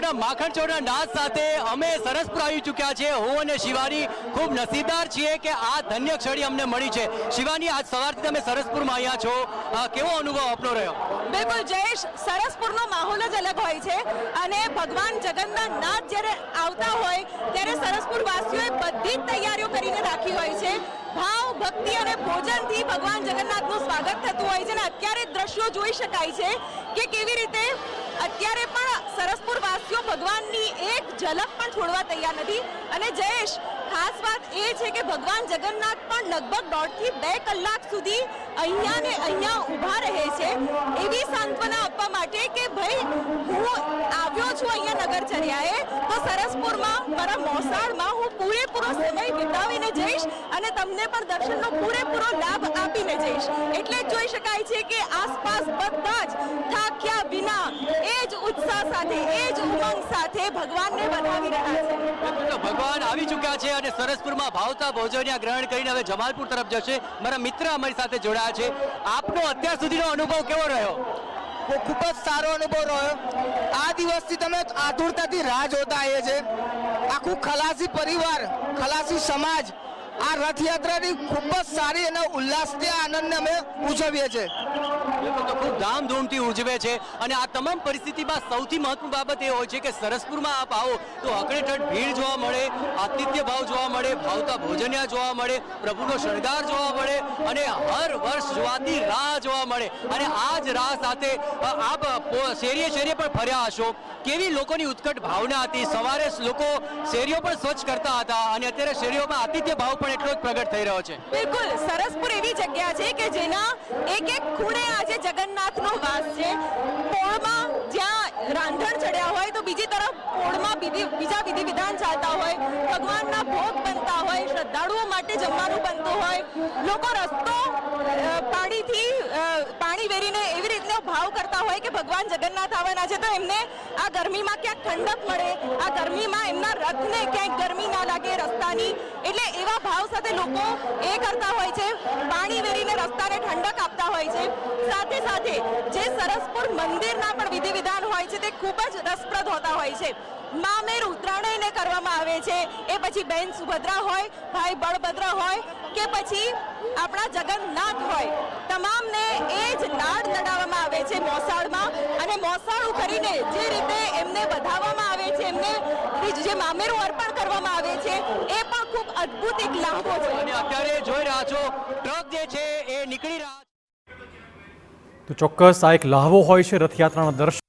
માખણ ચોરના નાદ સાથે અમે સરસપુર આવી ચૂક્યા છે। હું અને શિવાની ખૂબ નસીબદાર છીએ કે આ ધન્ય ક્ષણી અમને મળી છે। શિવાની, આજ સવારથી તમે સરસપુરમાં અહીંયા છો, કેવો અનુભવ આપનો રહ્યો? બિલકુલ જયેશ, સરસપુરનો માહોલ જ અલગ હોય છે અને ભગવાન જગન્નાથ જ્યારે આવતા હોય ત્યારે સરસપુર વાસીઓએ બધી જ તૈયારીઓ કરીને રાખી હોય છે। ભાવ, ભક્તિ અને ભોજનથી ભગવાન જગન્નાથનું સ્વાગત થતું હોય છે અને અત્યારે દ્રશ્યો જોઈ શકાય છે કે કેવી રીતે અત્યારે પણ સરસપુર વાસીઓ ભગવાનની એક ઝલક પણ છોડવા તૈયાર નથી। અને જયેશ, ખાસ વાત એ છે કે ભગવાન જગન્નાથ પણ લગભગ 1.5 થી 2 કલાક સુધી અહીંયા ને અહીંયા ઊભા રહે છે એવી સાંત્વના આપવા માટે કે ભાઈ હું આવ્યો છું અહીંયા નગરચર્યાએ તો સરસપુરમાં મારા મોસાળમાં હું પૂરેપૂરો સમય વિતાવીને જઈશ અને તમને પણ દર્શનનો પૂરેપૂરો લાભ આપીને જઈશ। એટલે જ જોઈ શકાય છે કે આસપાસ બધા જ થાક્યા વિના એ જ ઉત્સાહ સાથે, એ જ ઉમંગ સાથે ભગવાનને વધાવી રહ્યા છે। ભગવાન આવી ચૂક્યા છે અને સરસપુરમાં ભાવતા ભોજનિયા ગ્રહણ કરીને હવે જમાલપુર તરફ જશે। મારા મિત્ર અમારી સાથે જોડાયા છે। આપનો અત્યાર સુધીનો અનુભવ કેવો રહ્યો? ખૂબ જ સારો અનુભવ રહ્યો। આ દિવસથી તમે આતુરતાથી રાહ જોતા આવીએ છે। આખું ખલાસી પરિવાર, ખલાસી સમાજ આ રથયાત્રાની ખૂબ જ સારી અને ઉલ્લાસથી આનંદને અમે ઉજવીએ છીએ। તો ખૂબ ધામધૂમથી ઉજવે છે અને આ તમામ પરિસ્થિતિમાં સૌથી મહત્વની બાબત એ હોય છે કે સરસપુરમાં આપ આવો તો અકળેઠઠ ભીડ જોવા મળે, આતિથ્ય ભાવ જોવા મળે, ભાવતા ભોજનિયા જોવા મળે, પ્રભુનો શણગાર જોવા મળે અને હર વર્ષ જોવાતી રાહ જોવા મળે। અને આ જ રાહ સાથે આપ શેરીએ શેરીએ પણ ફર્યા હશો। કેવી લોકોની ઉત્કટ ભાવના હતી? સવારે લોકો શેરીઓ પણ સ્વચ્છ કરતા હતા અને અત્યારે શેરીઓમાં આતિથ્ય ભાવ પણ એટલો જ પ્રગટ થઈ રહ્યો છે। બિલકુલ, સરસપુર એવી જગ્યા છે કે જેના એક એક ખૂણે આજે જગન્નાથનો વાસ છે। પોળમાં જ્યાં રાંધણ ચડ્યા હોય તો બીજી તરફ પોળમાં બીજા વિધિ વિધાન ચાલતા હોય, ભગવાનના ભોગ બનતા હોય, શ્રદ્ધાળુઓ માટે જમવાનું બનતું હોય, લોકો રસ્તો પાણી વેરીને એવી રીતનો ભાવ કરતા હોય કે ભગવાન જગન્નાથ આવવાના છે તો એમને આ ગરમીમાં ક્યાંક ઠંડક મળે, આ ગરમીમાં એમના રથને ક્યાંક ગરમી ના લાગે રસ્તાની, એટલે એવા ભાવ સાથે લોકો એ કરતા હોય છે, પાણી વેરીને રસ્તાને ઠંડક આપતા હોય છે। સાથે સાથે જે સરસપુર મંદિરના પણ વિધિ વિધાન હોય છે તે ખૂબ જ રસપ્રદ હોતા હોય છે। મામેરું ત્રણેયને કરવામાં આવે છે, એ પછી બહેન સુભદ્રા હોય, ભાઈ બળભદ્ર હોય કે પછી આપણા જગન્નાથ હોય, તમામને એ જ નાદ નડાવવામાં આવે છે મોસાળમાં અને મોસાળું કરીને જે રીતે એમને વધાવવામાં આવે છે, એમને જે મામેરું અર્પણ કરવામાં આવે છે એ પણ ખૂબ અદ્ભુત એક લાહવો છે। અને અત્યારે જોઈ રહ્યા છો ટ્રક જે છે એ નીકળી રહ્યા છે। તો ચોક્કસ આ એક લાહવો હોય છે રથયાત્રાના દર્શન